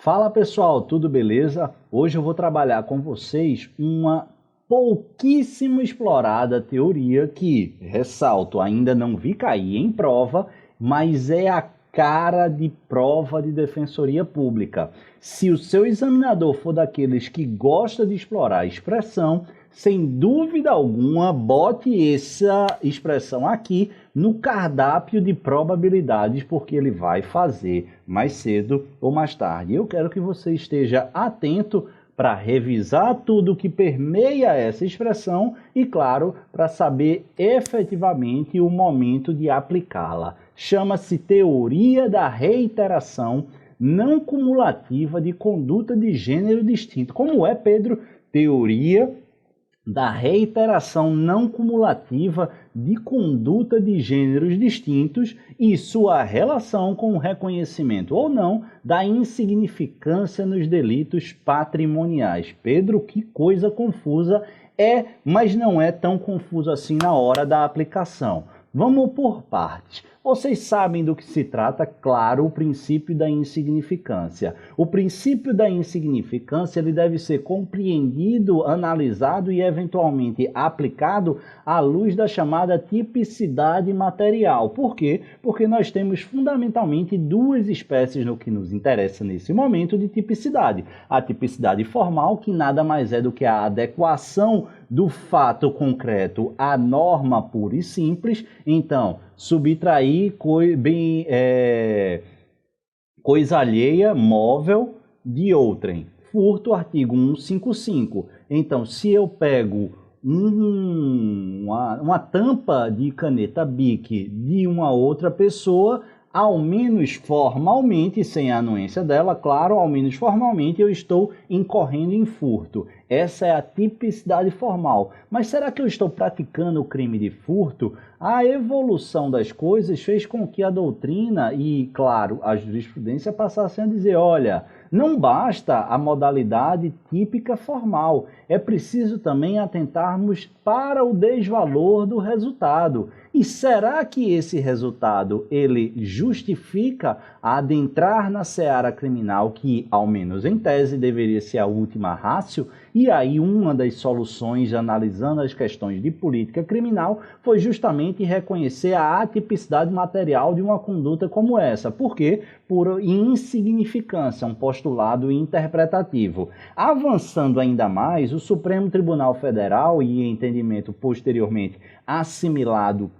Fala pessoal, tudo beleza? Hoje eu vou trabalhar com vocês uma pouquíssimo explorada teoria que, ressalto, ainda não vi cair em prova, mas é a cara de prova de defensoria pública. Se o seu examinador for daqueles que gosta de explorar a expressão, sem dúvida alguma, bote essa expressão aqui no cardápio de probabilidades, porque ele vai fazer mais cedo ou mais tarde. Eu quero que você esteja atento para revisar tudo que permeia essa expressão e, claro, para saber efetivamente o momento de aplicá-la. Chama-se teoria da reiteração não cumulativa de conduta de gênero distinto. Como é, Pedro? Teoria da reiteração não cumulativa de conduta de gêneros distintos e sua relação com o reconhecimento ou não da insignificância nos delitos patrimoniais. Pedro, que coisa confusa é, mas não é tão confuso assim na hora da aplicação. Vamos por partes. Vocês sabem do que se trata, claro, o princípio da insignificância. O princípio da insignificância ele deve ser compreendido, analisado e eventualmente aplicado à luz da chamada tipicidade material. Por quê? Porque nós temos fundamentalmente duas espécies no que nos interessa nesse momento de tipicidade. A tipicidade formal, que nada mais é do que a adequação do fato concreto à norma pura e simples. Então, subtrair coisa alheia, móvel, de outrem. Furto, artigo 155. Então, se eu pego uma tampa de caneta Bic de uma outra pessoa, ao menos formalmente, sem a anuência dela, claro, ao menos formalmente eu estou incorrendo em furto. Essa é a tipicidade formal. Mas será que eu estou praticando o crime de furto? A evolução das coisas fez com que a doutrina e, claro, a jurisprudência passassem a dizer, olha, não basta a modalidade típica formal, é preciso também atentarmos para o desvalor do resultado. E será que esse resultado ele justifica adentrar na seara criminal que, ao menos em tese, deveria ser a última ratio? E aí uma das soluções, analisando as questões de política criminal, foi justamente reconhecer a atipicidade material de uma conduta como essa. Por quê? Por insignificância, um postulado interpretativo. Avançando ainda mais, o Supremo Tribunal Federal, e em entendimento posteriormente assimilado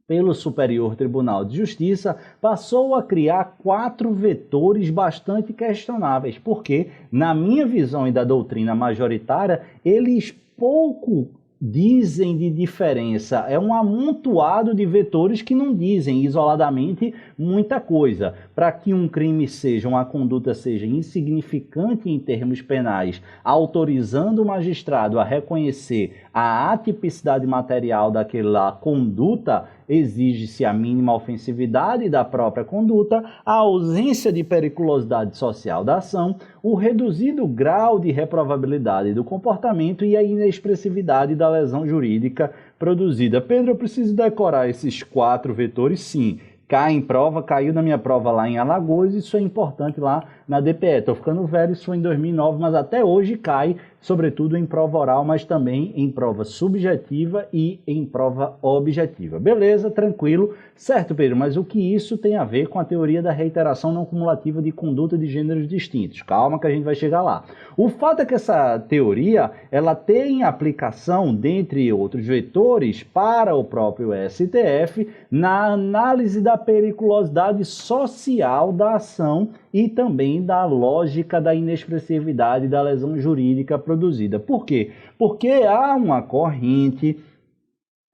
pelo Superior Tribunal de Justiça, passou a criar 4 vetores bastante questionáveis, porque, na minha visão e da doutrina majoritária, eles pouco dizem de diferença. É um amontoado de vetores que não dizem isoladamente muita coisa. Para que um crime seja, uma conduta seja insignificante em termos penais, autorizando o magistrado a reconhecer a atipicidade material daquela conduta, exige-se a mínima ofensividade da própria conduta, a ausência de periculosidade social da ação, o reduzido grau de reprovabilidade do comportamento e a inexpressividade da lesão jurídica produzida. Pedro, eu preciso decorar esses 4 vetores? Sim. Cai em prova, caiu na minha prova lá em Alagoas, isso é importante lá na DPE. Estou ficando velho, isso foi em 2009, mas até hoje cai, sobretudo em prova oral, mas também em prova subjetiva e em prova objetiva. Beleza, tranquilo. Certo, Pedro, mas o que isso tem a ver com a teoria da reiteração não cumulativa de conduta de gêneros distintos? Calma que a gente vai chegar lá. O fato é que essa teoria, ela tem aplicação, dentre outros vetores, para o próprio STF, na análise da periculosidade social da ação e também da lógica da inexpressividade da lesão jurídica produzida. Por quê? Porque há uma corrente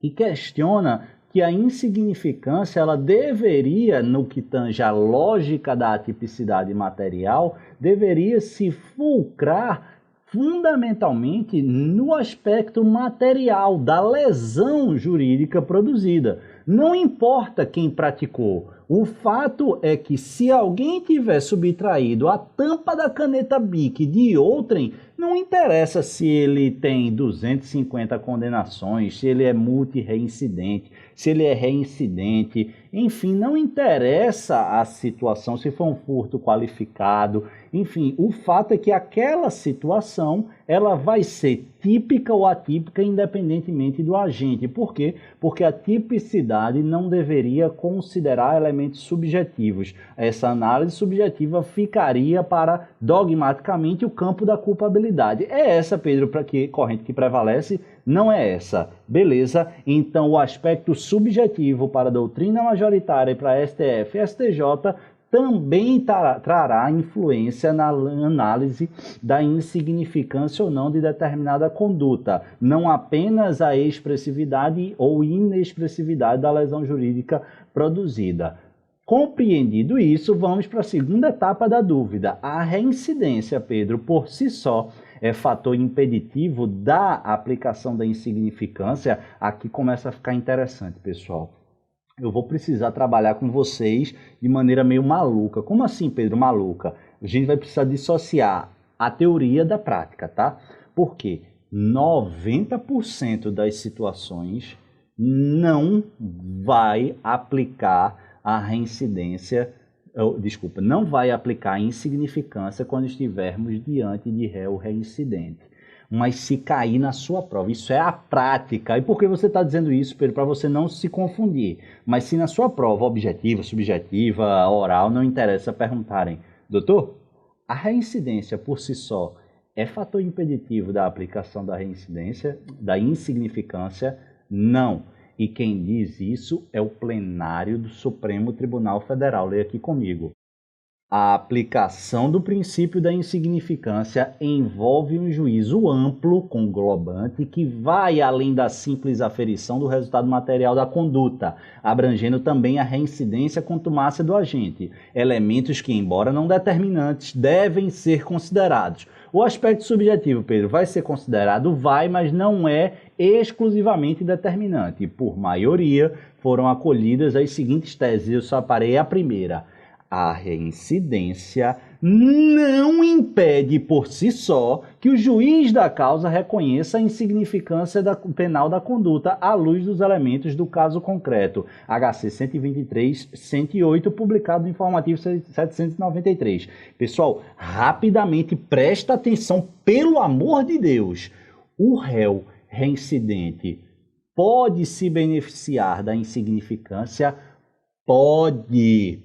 que questiona que a insignificância ela deveria, no que tange a lógica da atipicidade material, deveria se fulcrar fundamentalmente no aspecto material da lesão jurídica produzida. Não importa quem praticou. O fato é que se alguém tiver subtraído a tampa da caneta Bic de outrem, não interessa se ele tem 250 condenações, se ele é multi-reincidente, se ele é reincidente, enfim, não interessa a situação, se for um furto qualificado, enfim, o fato é que aquela situação ela vai ser típica ou atípica independentemente do agente. Por quê? Porque a tipicidade não deveria considerar elementos subjetivos. Essa análise subjetiva ficaria para, dogmaticamente, o campo da culpabilidade. É essa, Pedro, corrente que prevalece? Não é essa. Beleza? Então, o aspecto subjetivo para a doutrina majoritária e para a STF e STJ também trará influência na análise da insignificância ou não de determinada conduta, não apenas a expressividade ou inexpressividade da lesão jurídica produzida. Compreendido isso, vamos para a segunda etapa da dúvida. A reincidência, Pedro, por si só, é fator impeditivo da aplicação da insignificância? Aqui começa a ficar interessante, pessoal. Eu vou precisar trabalhar com vocês de maneira meio maluca. Como assim, Pedro, maluca? A gente vai precisar dissociar a teoria da prática, tá? Porque 90% das situações não vai aplicar a reincidência, não vai aplicar a insignificância quando estivermos diante de réu reincidente. Mas se cair na sua prova, isso é a prática. E por que você está dizendo isso, Pedro? Para você não se confundir. Mas se na sua prova objetiva, subjetiva, oral, não interessa perguntarem, doutor, a reincidência por si só é fator impeditivo da aplicação da reincidência, da insignificância? Não. E quem diz isso é o plenário do Supremo Tribunal Federal. Leia aqui comigo. A aplicação do princípio da insignificância envolve um juízo amplo, conglobante, que vai além da simples aferição do resultado material da conduta, abrangendo também a reincidência contumácia do agente, elementos que, embora não determinantes, devem ser considerados. O aspecto subjetivo, Pedro, vai ser considerado? Vai, mas não é exclusivamente determinante. Por maioria, foram acolhidas as seguintes teses, eu só parei a primeira. A reincidência não impede por si só que o juiz da causa reconheça a insignificância penal da conduta à luz dos elementos do caso concreto. HC 123-108, publicado no informativo 793. Pessoal, rapidamente presta atenção, pelo amor de Deus. O réu reincidente pode se beneficiar da insignificância? Pode.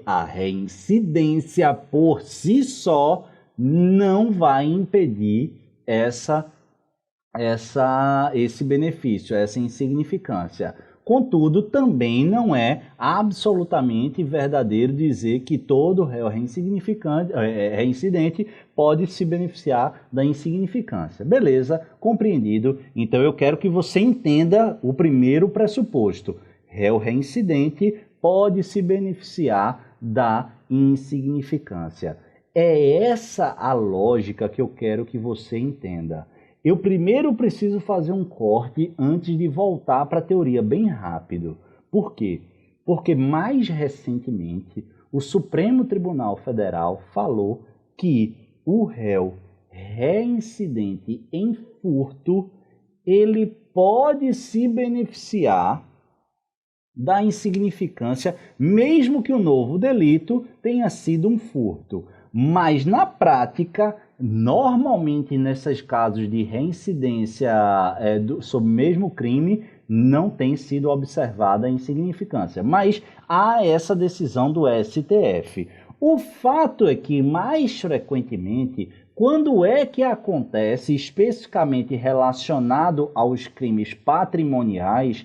A reincidência por si só não vai impedir esse benefício, essa insignificância. Contudo, também não é absolutamente verdadeiro dizer que todo réu reincidente pode se beneficiar da insignificância. Beleza, compreendido. Então eu quero que você entenda o primeiro pressuposto. Réu reincidente pode se beneficiar da insignificância. É essa a lógica que eu quero que você entenda. Eu primeiro preciso fazer um corte antes de voltar para a teoria bem rápido. Por quê? Porque mais recentemente o Supremo Tribunal Federal falou que o réu reincidente em furto, ele pode se beneficiar da insignificância, mesmo que o novo delito tenha sido um furto. Mas, na prática, normalmente, nesses casos de reincidência sobre o mesmo crime, não tem sido observada a insignificância. Mas há essa decisão do STF. O fato é que, mais frequentemente, quando é que acontece, especificamente relacionado aos crimes patrimoniais,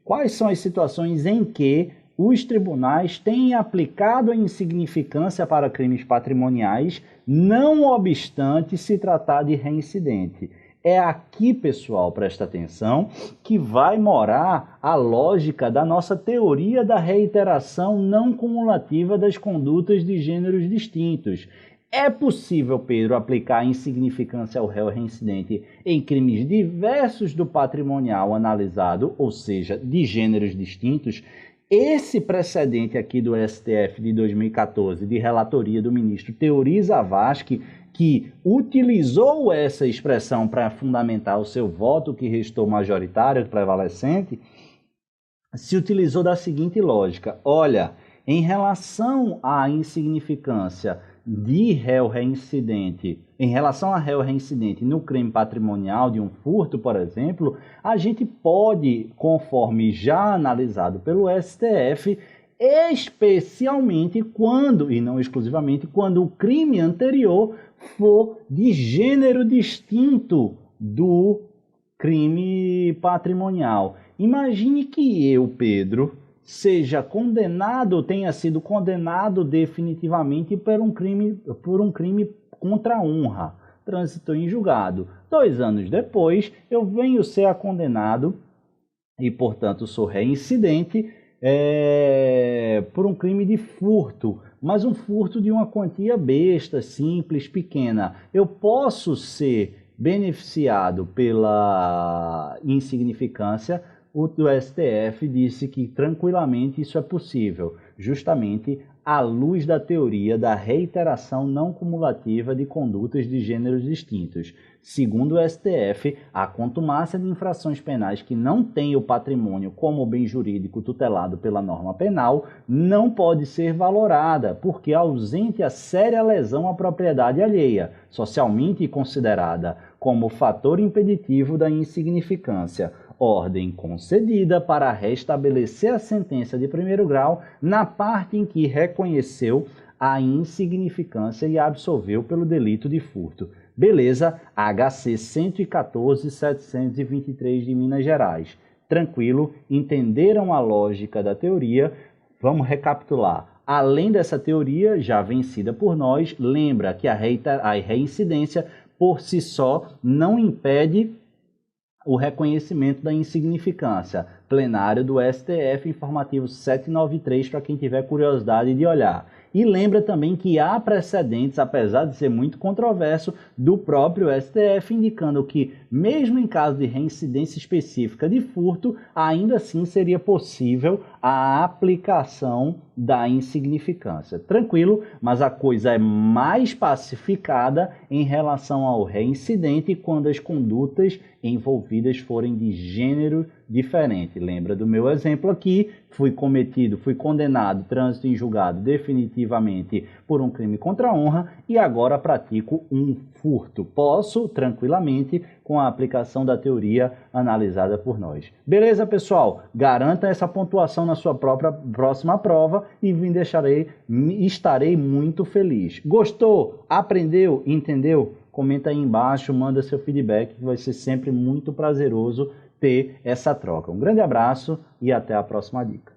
quais são as situações em que os tribunais têm aplicado a insignificância para crimes patrimoniais, não obstante se tratar de reincidente? É aqui, pessoal, presta atenção, que vai morar a lógica da nossa teoria da reiteração não cumulativa das condutas de gêneros distintos. É possível, Pedro, aplicar a insignificância ao réu reincidente em crimes diversos do patrimonial analisado, ou seja, de gêneros distintos? Esse precedente aqui do STF de 2014, de relatoria do ministro Teori Zavascki, que utilizou essa expressão para fundamentar o seu voto, que restou majoritário, prevalecente, se utilizou da seguinte lógica: olha, em relação à insignificância de réu reincidente, em relação a réu reincidente no crime patrimonial de um furto, por exemplo, a gente pode, conforme já analisado pelo STF, especialmente quando, e não exclusivamente, quando o crime anterior for de gênero distinto do crime patrimonial. Imagine que eu, Pedro, seja condenado, tenha sido condenado definitivamente por um crime contra a honra, trânsito em julgado. 2 anos depois, eu venho ser condenado e, portanto, sou reincidente por um crime de furto, mas um furto de uma quantia besta, simples, pequena. Eu posso ser beneficiado pela insignificância. O STF disse que tranquilamente isso é possível, justamente à luz da teoria da reiteração não cumulativa de condutas de gêneros distintos. Segundo o STF, a contumácia de infrações penais que não têm o patrimônio como bem jurídico tutelado pela norma penal não pode ser valorada, porque ausente a séria lesão à propriedade alheia, socialmente considerada como fator impeditivo da insignificância. Ordem concedida para restabelecer a sentença de primeiro grau na parte em que reconheceu a insignificância e absolveu pelo delito de furto. Beleza, HC 114.723 de Minas Gerais. Tranquilo, entenderam a lógica da teoria? Vamos recapitular. Além dessa teoria, já vencida por nós, lembra que a reincidência por si só não impede o reconhecimento da insignificância. Plenário do STF, informativo 793, para quem tiver curiosidade de olhar. E lembra também que há precedentes, apesar de ser muito controverso, do próprio STF, indicando que, mesmo em caso de reincidência específica de furto, ainda assim seria possível a aplicação da insignificância. Tranquilo, mas a coisa é mais pacificada em relação ao reincidente quando as condutas envolvidas forem de gênero diferente. Lembra do meu exemplo aqui? Fui condenado, trânsito em julgado definitivamente por um crime contra a honra e agora pratico um furto. Posso, tranquilamente, com a aplicação da teoria analisada por nós. Beleza, pessoal? Garanta essa pontuação na sua próxima prova e estarei muito feliz. Gostou? Aprendeu? Entendeu? Comenta aí embaixo, manda seu feedback, que vai ser sempre muito prazeroso ter essa troca. Um grande abraço e até a próxima dica.